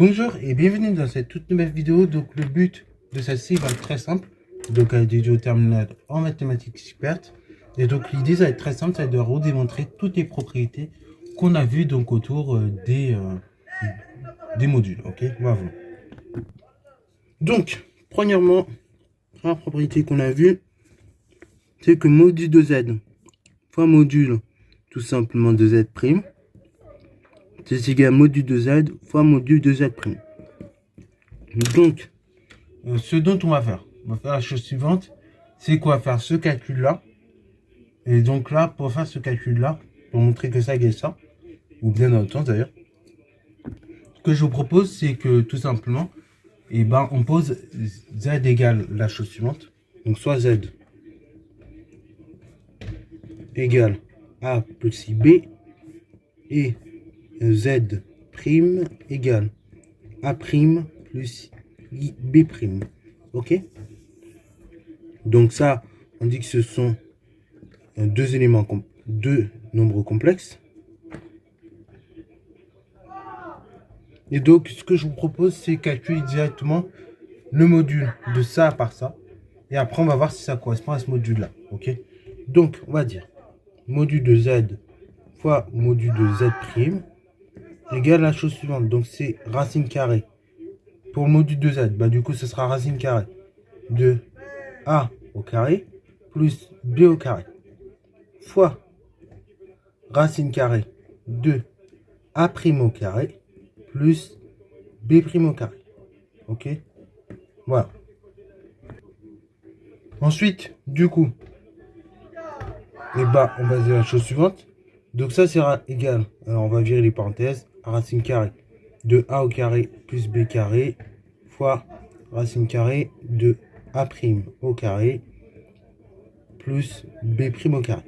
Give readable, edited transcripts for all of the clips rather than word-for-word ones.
Bonjour et bienvenue dans cette toute nouvelle vidéo. Donc le but de celle-ci va être très simple. Donc elle est dédiée au terminal en mathématiques expertes. Et donc l'idée ça va être très simple, c'est de redémontrer toutes les propriétés qu'on a vues donc autour des modules. Ok, voilà. Donc premièrement, la propriété qu'on a vue, c'est que module de z fois module tout simplement de z', c'est égal à module de z fois module de z'. Donc, ce dont on va faire la chose suivante, c'est qu'on va faire ce calcul-là. Et donc là, pour faire ce calcul-là, pour montrer que ça égale ça, ou bien dans le temps d'ailleurs, ce que je vous propose, c'est que tout simplement, on pose z égale la chose suivante. Donc soit z égale a plus ib et z' égale a' plus ib'. Ok, donc ça on dit que ce sont deux nombres complexes, et donc ce que je vous propose, c'est calculer directement le module de ça par ça, et après on va voir si ça correspond à ce module là. Ok, donc on va dire module de z fois module de z' égale la chose suivante. Donc c'est racine carrée pour le module de z, du coup ce sera racine carrée de a au carré plus b au carré fois racine carrée de a' au carré plus b' au carré. Ok, voilà. Ensuite, du coup, on va dire la chose suivante. Donc ça sera égal, alors on va virer les parenthèses, à racine carrée de a au carré plus b carré fois racine carrée de a' au carré plus b' au carré.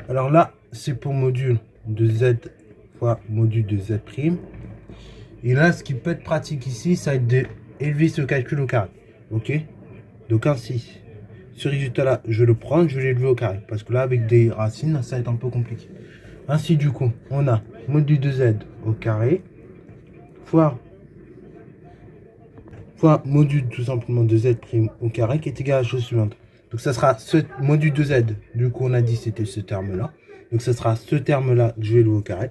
Alors là, c'est pour module de z fois module de z'. Et là, ce qui peut être pratique ici, ça va être d'élever ce calcul au carré. Ok, donc ainsi, ce résultat-là, je le prends, je vais l'élever au carré. Parce que là, avec des racines, ça va être un peu compliqué. Ainsi, du coup, on a module de z au carré fois module tout simplement de z' au carré qui est égal à la chose suivante. Donc ça sera ce module de z, du coup on a dit c'était ce terme-là. Donc ça sera ce terme-là que je vais élever au carré.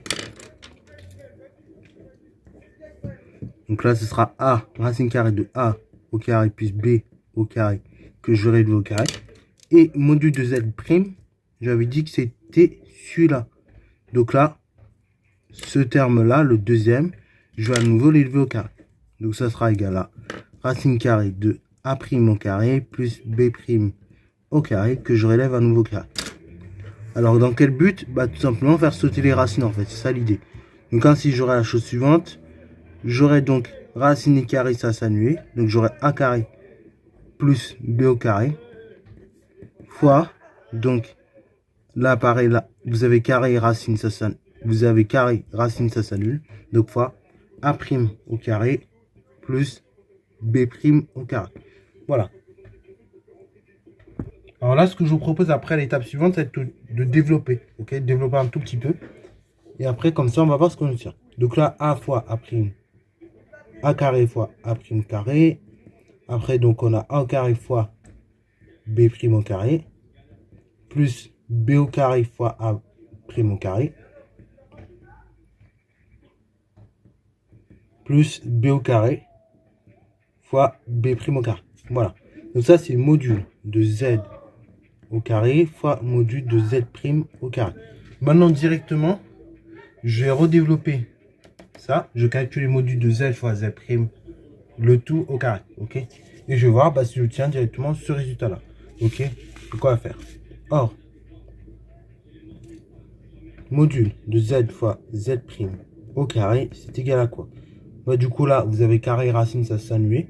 Donc là ce sera a racine carrée de a au carré plus b au carré que je vais élever au carré. Et module de z', j'avais dit que c'était celui-là. Donc là, ce terme-là, le deuxième, je vais à nouveau l'élever au carré. Donc ça sera égal à racine carrée de a' au carré plus b' au carré que je relève à nouveau au carré. Alors dans quel but? Tout simplement faire sauter les racines en fait, c'est ça l'idée. Donc ainsi j'aurai la chose suivante. J'aurai donc racine et carré, ça s'annuler. Donc j'aurai a carré plus b au carré fois, donc là pareil, là vous avez carré et racine, ça s'annule. Vous avez carré, racine, ça s'annule. Donc fois a' au carré plus b' au carré. Voilà. Alors là, ce que je vous propose après, l'étape suivante, c'est de développer. Ok, développer un tout petit peu. Et après, comme ça, on va voir ce qu'on obtient. Donc là, a fois a carré fois a' carré. Après, donc on a a au carré fois b' au carré plus b au carré fois a' au carré plus b au carré fois b' au carré. Voilà. Donc ça, c'est module de z au carré fois module de z' au carré. Maintenant, directement, je vais redévelopper ça. Je calcule les modules de z fois z', le tout au carré. Ok, et je vais voir si je tiens directement ce résultat-là. Ok, c'est quoi à faire? Or, module de z fois z' au carré, c'est égal à quoi? Du coup, là, vous avez carré et racine, ça s'annule.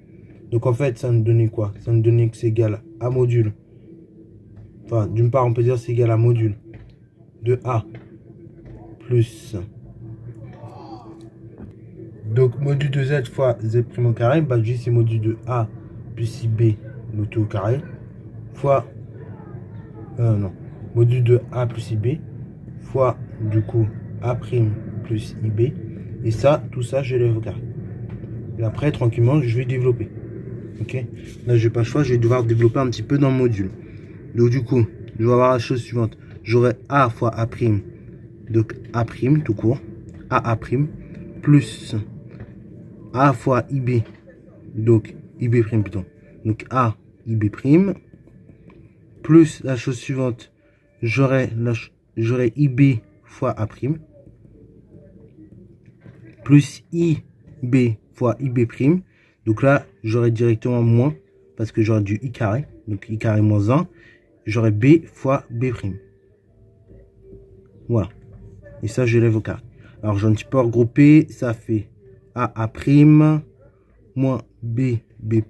Donc, en fait, ça nous donnait quoi? Ça nous donnait que c'est égal à module. Enfin, d'une part, on peut dire c'est égal à module de a plus. Donc, module de z fois z' au carré, je dis c'est module de a plus ib, le tout au carré, fois. Non. Module de a plus ib, fois, du coup, a' plus ib. Et ça, tout ça, je lève au carré. Et après, tranquillement, je vais développer. Ok. Là, j'ai pas le choix, je vais devoir développer un petit peu dans le module. Donc, du coup, je vais avoir la chose suivante. J'aurai A fois A', donc A' tout court, A' plus A fois IB, donc IB' plutôt. Donc A, IB', plus la chose suivante, j'aurai IB fois A', plus IB fois IB'. Donc là, j'aurai directement moins, parce que j'aurai du I carré, donc I carré moins 1. J'aurai B fois B'. Voilà. Et ça, je lève au carré. Alors, j'ai un petit peu regroupé. Ça fait A' moins B, B'.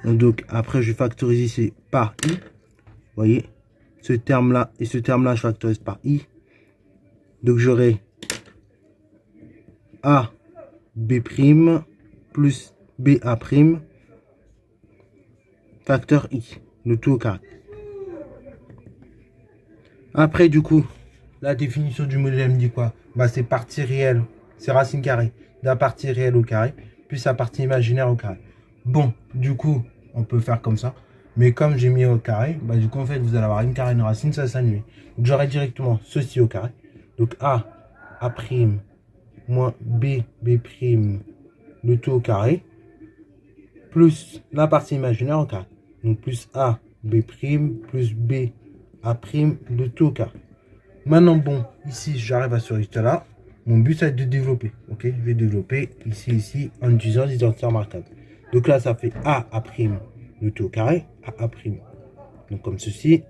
Donc, après, je factorise ici par I. Vous voyez, ce terme-là et ce terme-là, je factorise par I. Donc, j'aurai A, B' plus BA', facteur I, le tout au carré. Après, du coup, la définition du modèle, elle me dit quoi? Bah, c'est partie réelle, c'est racine carrée de la partie réelle au carré, plus la partie imaginaire au carré. Bon, du coup, on peut faire comme ça. Mais comme j'ai mis au carré, bah, du coup, en fait, vous allez avoir une carré, une racine, ça s'annule. Donc, j'aurai directement ceci au carré. Donc, A' moins B, B', le tout au carré, plus la partie imaginaire au carré. Donc, plus A, B', plus B, A', le tout au carré. Maintenant, bon, ici, j'arrive à ce résultat-là. Mon but, ça va être de développer. Ok, je vais développer ici, en utilisant les identités remarquables. Donc là, ça fait A', le tout au carré, A'. Donc comme ceci,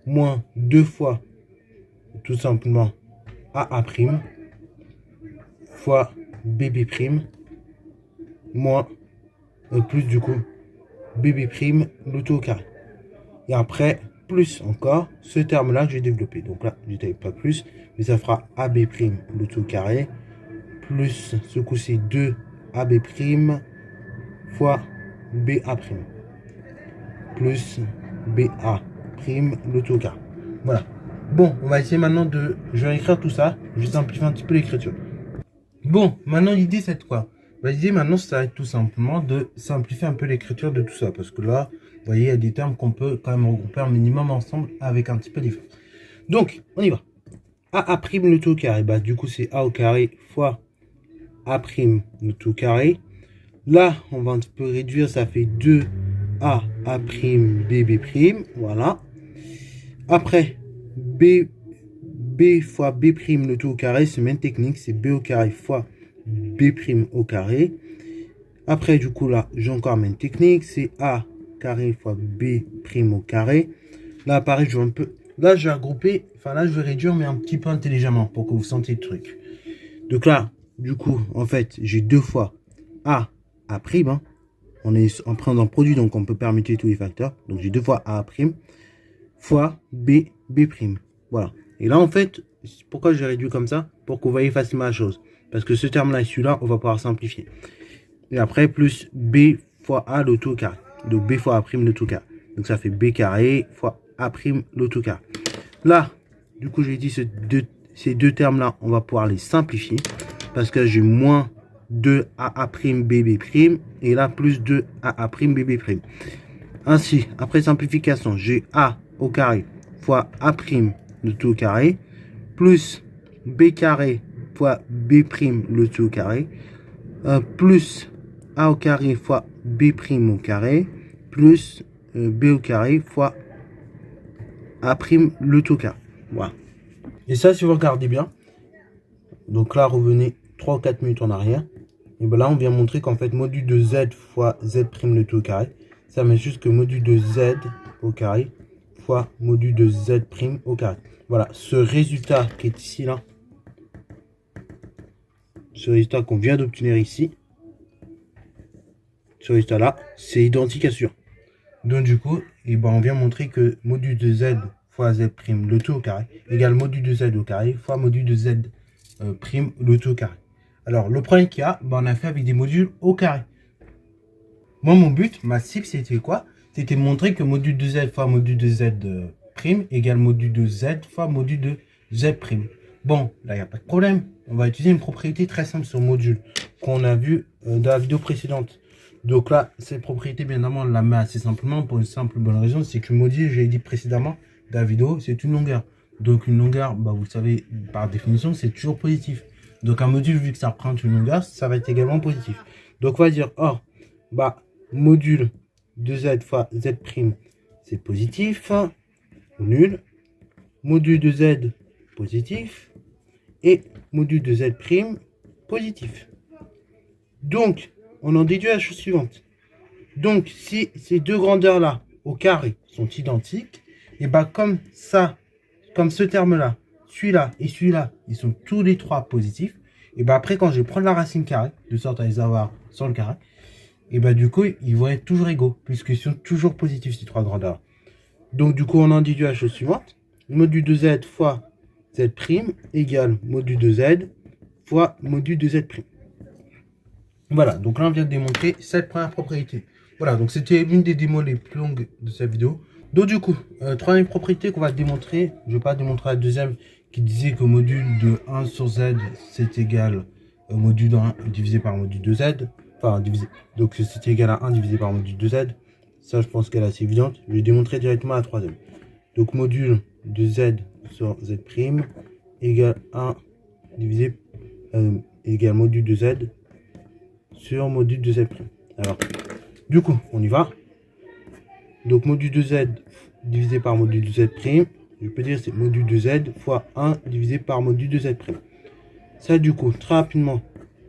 moins 2 fois, tout simplement, A', fois BB', moins, plus du coup, BB', le tout au carré. Et après, plus encore ce terme-là que j'ai développé. Donc là, je ne pas plus, mais ça fera AB', le tout carré, plus ce coup-ci 2 AB' fois BA', plus BA', le tout carré. Voilà. Bon, on va essayer maintenant de... Je vais écrire tout ça, je vais simplifier un petit peu l'écriture. Bon, maintenant l'idée c'est quoi? L'idée maintenant, ça va être tout simplement de simplifier un peu l'écriture de tout ça. Parce que là, vous voyez, il y a des termes qu'on peut quand même regrouper un minimum ensemble avec un petit peu de différence. Donc, on y va. A' le tout au carré. Bah, du coup, c'est A au carré fois A' le tout au carré. Là, on va un petit peu réduire. Ça fait 2A, A', B'. Voilà. Après, B fois B' le tout au carré. C'est même technique. C'est B au carré fois B' au carré. Après, du coup, là, j'ai encore même technique. C'est A carré fois B' au carré. Là, pareil, je vais un peu... Là, je vais regrouper... Enfin, là, je vais réduire, mais un petit peu intelligemment pour que vous sentiez le truc. Donc là, du coup, en fait, j'ai 2 fois A'. Hein. On est en prenant produit, donc on peut permuter tous les facteurs. Donc, j'ai 2 fois A' fois B'. Voilà. Et là, en fait, pourquoi je réduis comme ça? Pour que vous voyez facilement la chose. Parce que ce terme-là et celui-là, on va pouvoir simplifier. Et après, plus B fois A le tout au carré. Donc, B fois A' le tout au carré. Donc, ça fait B carré fois A' le tout au carré. Là, du coup, j'ai dit ces deux termes-là, on va pouvoir les simplifier. Parce que j'ai moins 2AA' BB'. Et là, plus 2AA' BB'. Ainsi, après simplification, j'ai A au carré fois A' le tout au carré. Plus B carré fois B' le tout au carré. Plus A au carré fois B' au carré. Plus B au carré fois A' le tout au carré. Voilà. Et ça, si vous regardez bien, donc là, revenez 3 ou 4 minutes en arrière. Et bien là, on vient montrer qu'en fait, module de Z fois Z' le tout au carré, ça met juste que module de Z au carré fois module de Z' au carré. Voilà, ce résultat qui est ici, là, ce résultat qu'on vient d'obtenir ici, ce résultat-là, c'est identique à sûr. Donc du coup, et ben, on vient montrer que module de Z fois Z' le tout au carré égale module de Z au carré fois module de Z' le tout au carré. Alors, le problème qu'il y a, ben, on a fait avec des modules au carré. Moi, mon but, ma cible, c'était quoi? C'était de montrer que module de Z fois module de Z' égale module de Z fois module de Z'. Bon, là, il n'y a pas de problème. On va utiliser une propriété très simple sur module qu'on a vu dans la vidéo précédente. Donc là, cette propriété, bien évidemment, on la met assez simplement pour une simple bonne raison. C'est que le module, j'ai dit précédemment dans la vidéo, c'est une longueur. Donc une longueur, bah, vous savez, par définition, c'est toujours positif. Donc un module, vu que ça représente une longueur, ça va être également positif. Donc on va dire, or, bah, module de z fois z', c'est positif, nul. Module de z, positif. Et module de z', positif. Donc, on en déduit la chose suivante. Donc, si ces deux grandeurs-là, au carré, sont identiques, et bah comme ça, comme ce terme-là, celui-là et celui-là, ils sont tous les trois positifs, et bah après, quand je vais prendre la racine carrée, de sorte à les avoir sur le carré, et bah du coup, ils vont être toujours égaux, puisqu'ils sont toujours positifs, ces trois grandeurs. Donc, du coup, on en déduit la chose suivante. Module de z fois z' égale module de z fois module de z'. Voilà, donc là on vient de démontrer cette première propriété. Voilà, donc c'était une des démos les plus longues de cette vidéo. Donc du coup, troisième propriété qu'on va démontrer, je ne vais pas démontrer la deuxième qui disait que module de 1 sur z c'est égal au module de 1 divisé par module de z. Enfin, divisé. Donc c'était égal à 1 divisé par module de z. Ça je pense qu'elle est assez évidente. Je vais démontrer directement la troisième. Donc module de z sur z' égale 1 divisé égale module de z sur module de z'. Alors, du coup, on y va. Donc, module de z divisé par module de z', je peux dire c'est module de z fois 1 divisé par module de z'. Ça, du coup, très rapidement,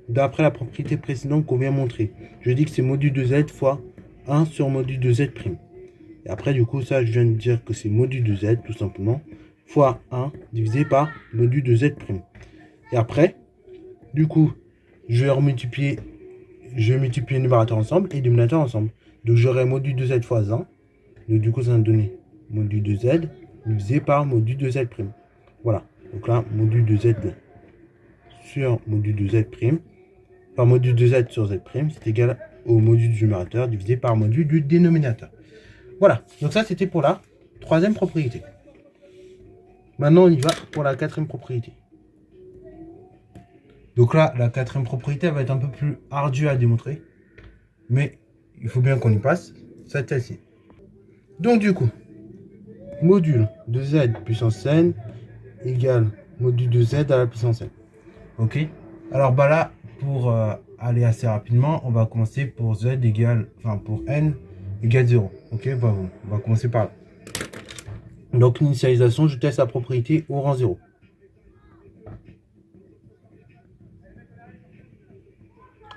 d'après la propriété précédente qu'on vient montrer, je dis que c'est module de z fois 1 sur module de z'. Et après, du coup, ça, je viens de dire que c'est module de z, tout simplement, fois 1 divisé par module de z'. Et après, du coup, je vais remultiplier. Je vais multiplier le numérateur ensemble et le dénominateur ensemble. Donc j'aurai module de z fois 1. Donc du coup, ça va me donner module de z divisé par module de z'. Voilà. Donc là, module de z sur module de z', par module de z sur z', c'est égal au module du numérateur divisé par module du dénominateur. Voilà. Donc ça, c'était pour la troisième propriété. Maintenant, on y va pour la quatrième propriété. Donc là, la quatrième propriété elle va être un peu plus ardue à démontrer. Mais il faut bien qu'on y passe. C'est celle-ci. Donc du coup, module de z puissance n égale module de z à la puissance n. Ok. Alors bah là, pour aller assez rapidement, on va commencer pour z égale, enfin pour n égale 0. Ok, bah, on va commencer par là. Donc l'initialisation, je teste la propriété au rang 0.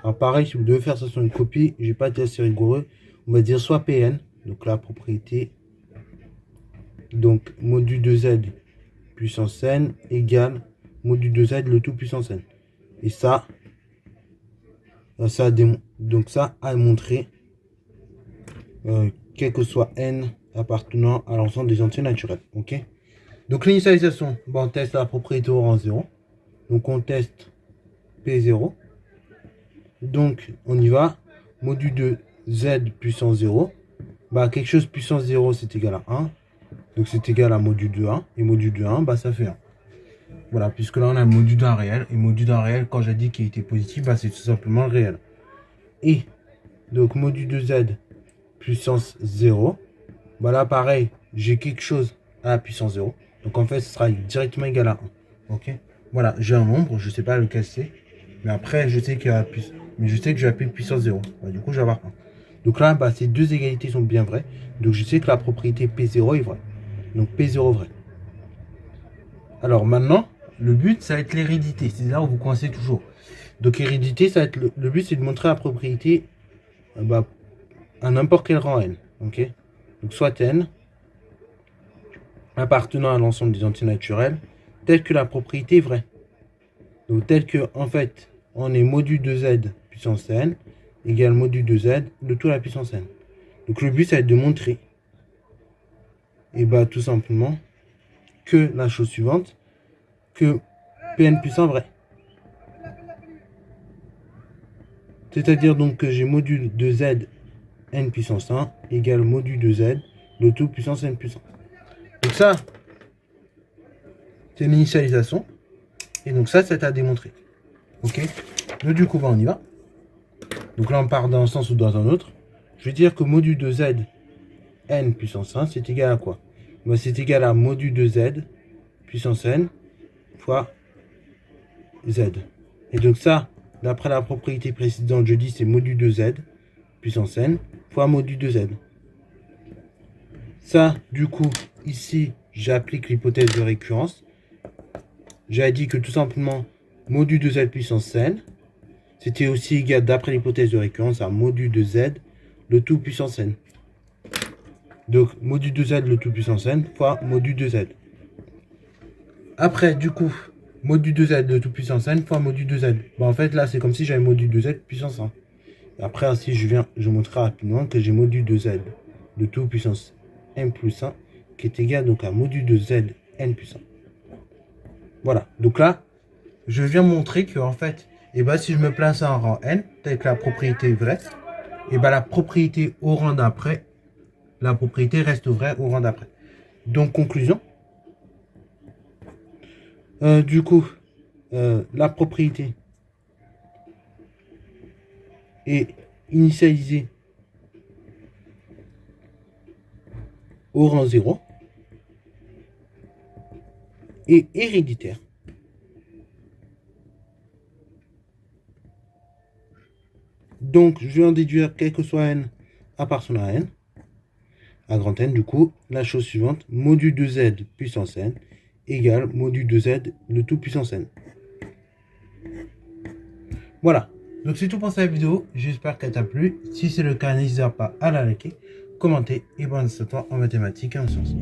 Alors pareil, si vous devez faire ça sur une copie, je n'ai pas été assez rigoureux. On va dire soit Pn, donc la propriété, donc module de z puissance n égale module de z le tout puissance n. Et ça, donc ça a montré, quel que soit n appartenant à l'ensemble des entiers naturels. Ok. Donc l'initialisation, bon, on teste la propriété au rang 0. Donc on teste P0. Donc, on y va. Module de z puissance 0. Bah, quelque chose puissance 0, c'est égal à 1. Donc, c'est égal à module de 1. Et module de 1, bah, ça fait 1. Voilà, puisque là, on a un module d'un réel. Et module d'un réel, quand j'ai dit qu'il était positif, bah, c'est tout simplement le réel. Et, donc, module de z puissance 0. Bah, là, pareil, j'ai quelque chose à la puissance 0. Donc, en fait, ce sera directement égal à 1. Ok. Voilà, j'ai un nombre, je ne sais pas lequel c'est. Mais après, je sais qu'il y a plus. Mais je sais que je vais appeler puissance 0. Bah, du coup, je vais avoir 1. Donc là, bah, ces deux égalités sont bien vraies. Donc je sais que la propriété P0 est vraie. Donc P0 vrai. Alors maintenant, le but, ça va être l'hérédité. C'est là où vous coincez toujours. Donc hérédité, ça va être le but, c'est de montrer la propriété bah, à n'importe quel rang n. Ok. Donc soit n appartenant à l'ensemble des entiers naturels, tel que la propriété est vraie. Donc tel que, en fait, on est module de z puissance n égale module de z de tout à la puissance n. Donc le but, ça va être de montrer, et bah tout simplement, que la chose suivante, que Pn puissant vrai. C'est-à-dire donc que j'ai module de z n puissance 1 égale module de z de tout puissance n puissance. Donc ça, c'est l'initialisation. Et donc ça, c'est à démontrer. Ok. Donc du coup, on y va. Donc là, on part dans un sens ou dans un autre. Je vais dire que module de z n puissance 1, c'est égal à quoi? Ben, c'est égal à module de z puissance n fois z. Et donc ça, d'après la propriété précédente, je dis c'est module de z puissance n fois module de z. Ça, du coup, ici, j'applique l'hypothèse de récurrence. J'ai dit que tout simplement, module de z puissance n, c'était aussi égal, d'après l'hypothèse de récurrence, à module de z, le tout puissance n. Donc, module de z, le tout puissance n, fois module de z. Après, du coup, module de z, le tout puissance n, fois module de z. Bon, en fait, là, c'est comme si j'avais module de z puissance 1. Après, ainsi, je montrerai rapidement que j'ai module de z, le tout puissance n plus 1, qui est égal donc à module de z, n plus 1. Voilà. Donc là, je viens montrer que, en fait, et ben, si je me place en rang n, avec la propriété vraie, et ben, la propriété au rang d'après, la propriété reste vraie au rang d'après. Donc, conclusion. Du coup, la propriété est initialisée au rang 0 et héréditaire. Donc, je vais en déduire quel que soit n appartenant à n, à grand N, du coup, la chose suivante, module de z puissance n égale module de z, le tout puissance n. Voilà, donc c'est tout pour cette vidéo, j'espère qu'elle t'a plu. Si c'est le cas, n'hésite pas à la liker, commenter et bonne toi en mathématiques et en sciences.